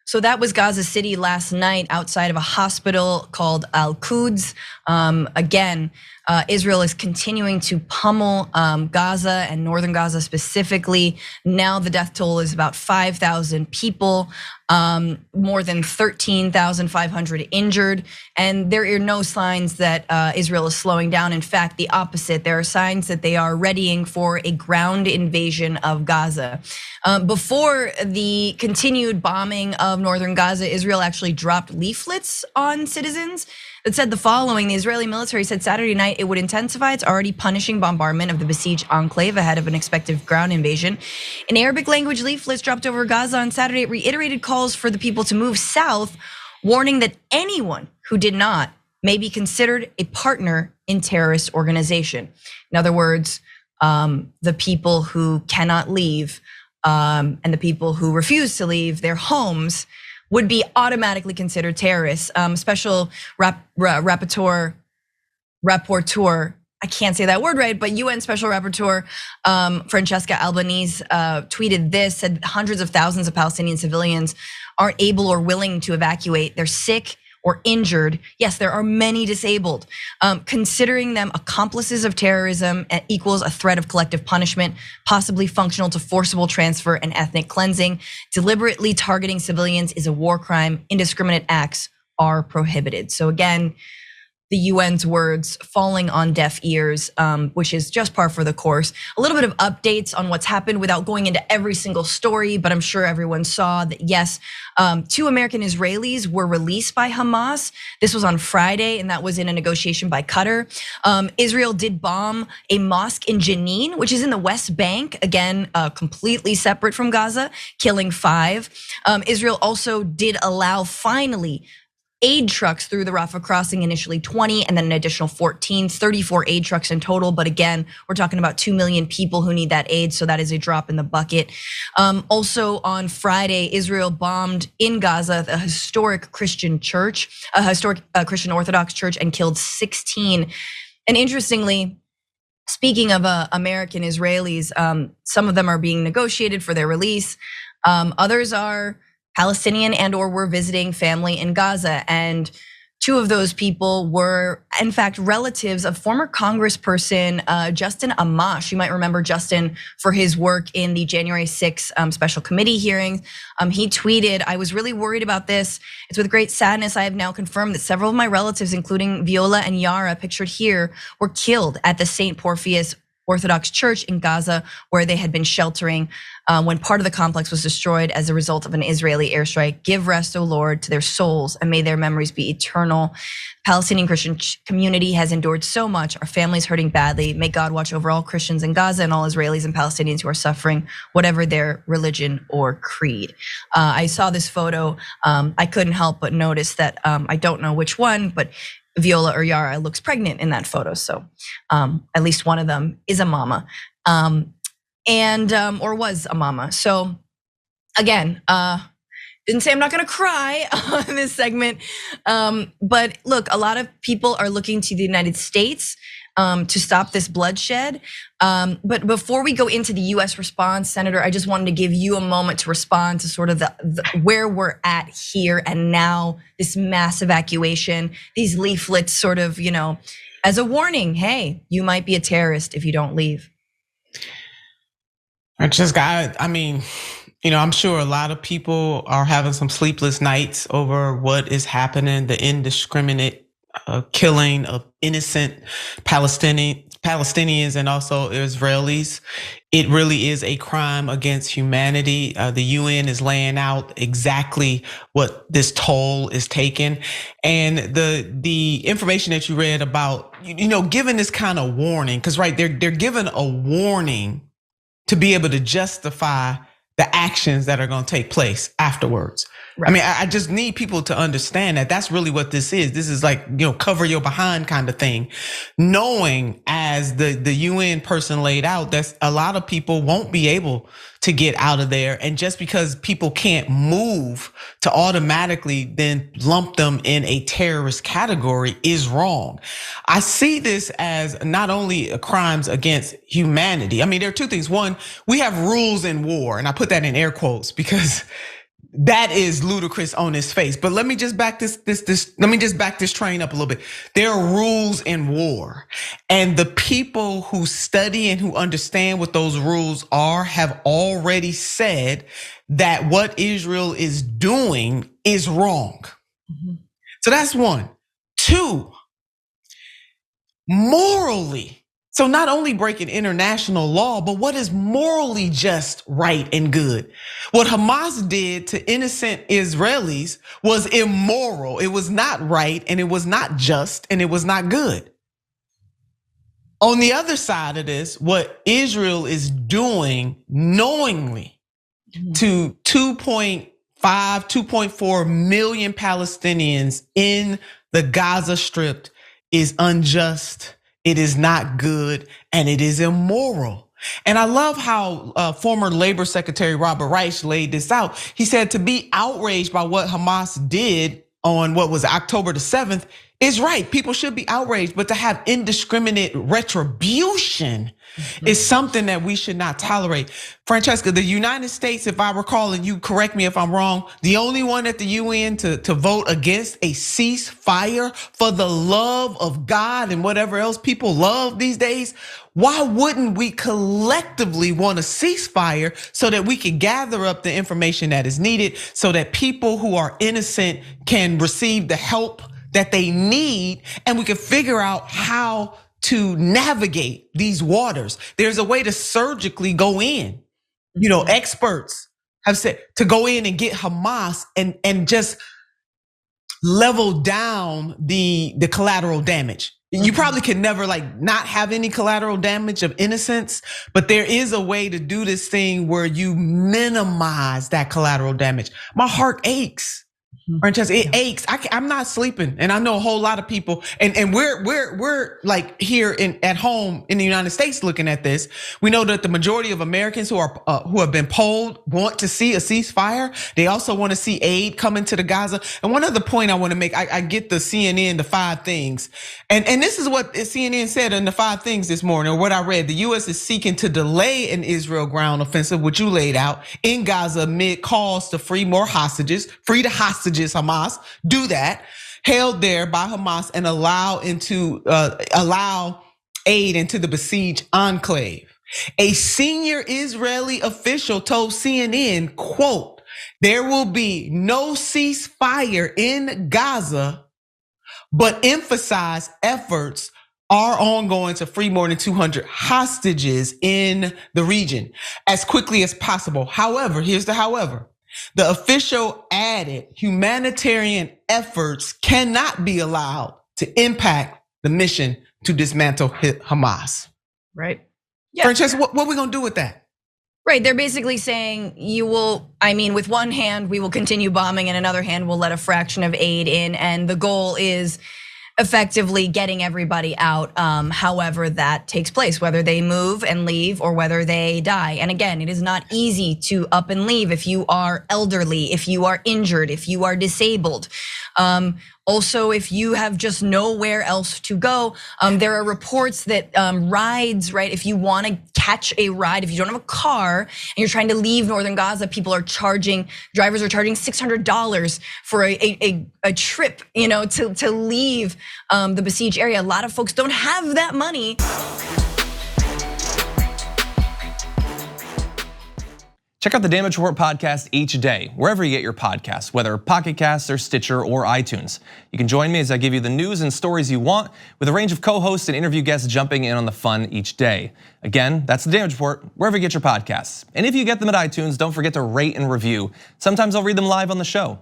So that was Gaza City last night outside of a hospital called Al-Quds. Again, Israel is continuing to pummel Gaza and northern Gaza specifically. Now the death toll is about 5,000 people, more than 13,500 injured. And there are no signs that Israel is slowing down. In fact, the opposite. There are signs that they are readying for a ground invasion of Gaza. Before the continued bombing of northern Gaza, Israel actually dropped leaflets on citizens that said the following. The Israeli military said Saturday night it would intensify its already punishing bombardment of the besieged enclave ahead of an expected ground invasion. In Arabic language leaflets dropped over Gaza on Saturday, it reiterated calls for the people to move south, warning that anyone who did not may be considered a partner in terrorist organization. In other words, the people who cannot leave and the people who refuse to leave their homes would be automatically considered terrorists. Special rapporteur, I can't say that word right, but UN Special Rapporteur Francesca Albanese tweeted this, said hundreds of thousands of Palestinian civilians aren't able or willing to evacuate. They're sick or injured. Yes, there are many disabled. Considering them accomplices of terrorism equals a threat of collective punishment, possibly functional to forcible transfer and ethnic cleansing. Deliberately targeting civilians is a war crime. Indiscriminate acts are prohibited. So again, the UN's words falling on deaf ears, which is just par for the course. A little bit of updates on what's happened without going into every single story, but I'm sure everyone saw that yes, 2 American Israelis were released by Hamas. This was on Friday, and that was in a negotiation by Qatar. Israel did bomb a mosque in Jenin, which is in the West Bank, again, completely separate from Gaza, killing 5. Israel also did allow finally aid trucks through the Rafah crossing, initially 20 and then an additional 14, 34 aid trucks in total. But again, we're talking about 2 million people who need that aid. So that is a drop in the bucket. Also on Friday, Israel bombed in Gaza, a historic Christian church, a historic Christian Orthodox church, and killed 16. And interestingly, speaking of American Israelis, some of them are being negotiated for their release. Others are Palestinian and or were visiting family in Gaza. And 2 of those people were in fact relatives of former Congressperson Justin Amash. You might remember Justin for his work in the January 6th special committee hearings. He tweeted, "I was really worried about this. It's with great sadness I have now confirmed that several of my relatives, including Viola and Yara, pictured here, were killed at the St. Porphyus Orthodox Church in Gaza, where they had been sheltering when part of the complex was destroyed as a result of an Israeli airstrike. Give rest, O Lord, to their souls, and may their memories be eternal. Palestinian Christian community has endured so much. Our family's hurting badly. May God watch over all Christians in Gaza and all Israelis and Palestinians who are suffering, whatever their religion or creed." I saw this photo. I couldn't help but notice that I don't know which one, but Viola or Yara looks pregnant in that photo. So at least one of them is a mama, or was a mama. So again, didn't say I'm not gonna cry on this segment, but look, a lot of people are looking to the United States to stop this bloodshed. But before we go into the US response, Senator, I just wanted to give you a moment to respond to sort of the where we're at here and now, this mass evacuation, these leaflets sort of, as a warning, hey, you might be a terrorist if you don't leave. Francesca, I mean, I'm sure a lot of people are having some sleepless nights over what is happening, the indiscriminate killing of innocent Palestinians and also Israelis. It really is a crime against humanity. The UN is laying out exactly what this toll is taking. And the information that you read about, giving this kind of warning, because right, they're given a warning to be able to justify the actions that are going to take place afterwards. Right. I mean, I just need people to understand that that's really what this is. This is like, cover your behind kind of thing. Knowing, as the UN person laid out, that a lot of people won't be able to get out of there. And just because people can't move, to automatically then lump them in a terrorist category is wrong. I see this as not only crimes against humanity. I mean, there are 2 things. One, we have rules in war, and I put that in air quotes because that is ludicrous on its face. But let me just back this train up a little bit. There are rules in war, and the people who study and who understand what those rules are have already said that what Israel is doing is wrong. So that's one. Two, morally. So not only breaking international law, but what is morally just, right, and good? What Hamas did to innocent Israelis was immoral. It was not right, and it was not just, and it was not good. On the other side of this, what Israel is doing knowingly to 2.5, 2.4 million Palestinians in the Gaza Strip is unjust. It is not good, and it is immoral. And I love how former Labor Secretary Robert Reich laid this out. He said to be outraged by what Hamas did on what was October the 7th is right. People should be outraged, but to have indiscriminate retribution is something that we should not tolerate. Francesca, the United States, if I recall, and you correct me if I'm wrong, the only one at the UN to vote against a ceasefire for the love of God and whatever else people love these days. Why wouldn't we collectively want a ceasefire so that we can gather up the information that is needed so that people who are innocent can receive the help that they need, and we can figure out how to navigate these waters? There's a way to surgically go in. You know, experts have said to go in and get Hamas and just level down the collateral damage. You probably could never not have any collateral damage of innocence, but there is a way to do this thing where you minimize that collateral damage. My heart aches. Francesca, it aches. I'm not sleeping, and I know a whole lot of people. And we're like here at home in the United States looking at this. We know that the majority of Americans who have been polled want to see a ceasefire. They also want to see aid come into the Gaza. And one other point I want to make, I get the CNN, the 5 things, and this is what CNN said in the 5 things this morning, or what I read. The U.S. is seeking to delay an Israel ground offensive, which you laid out, in Gaza amid calls to free more hostages, free the hostages. Hamas, do that, held there by Hamas, and allow aid into the besieged enclave. A senior Israeli official told CNN, quote, "There will be no ceasefire in Gaza, but emphasized efforts are ongoing to free more than 200 hostages in the region as quickly as possible." However, here's the however. The official added humanitarian efforts cannot be allowed to impact the mission to dismantle Hamas. Right. Yeah. Francesca, what are we gonna do with that? Right, they're basically saying with one hand, we will continue bombing, and another hand, we'll let a fraction of aid in, and the goal is effectively getting everybody out, however that takes place, whether they move and leave or whether they die. And again, it is not easy to up and leave if you are elderly, if you are injured, if you are disabled. Also, if you have just nowhere else to go, there are reports that rides, right? If you want to catch a ride, if you don't have a car and you're trying to leave northern Gaza, drivers are charging $600 for a trip, to leave the besieged area. A lot of folks don't have that money. Check out the Damage Report podcast each day, wherever you get your podcasts, whether Pocket Casts or Stitcher or iTunes. You can join me as I give you the news and stories you want, with a range of co-hosts and interview guests jumping in on the fun each day. Again, that's the Damage Report, wherever you get your podcasts. And if you get them at iTunes, don't forget to rate and review. Sometimes I'll read them live on the show.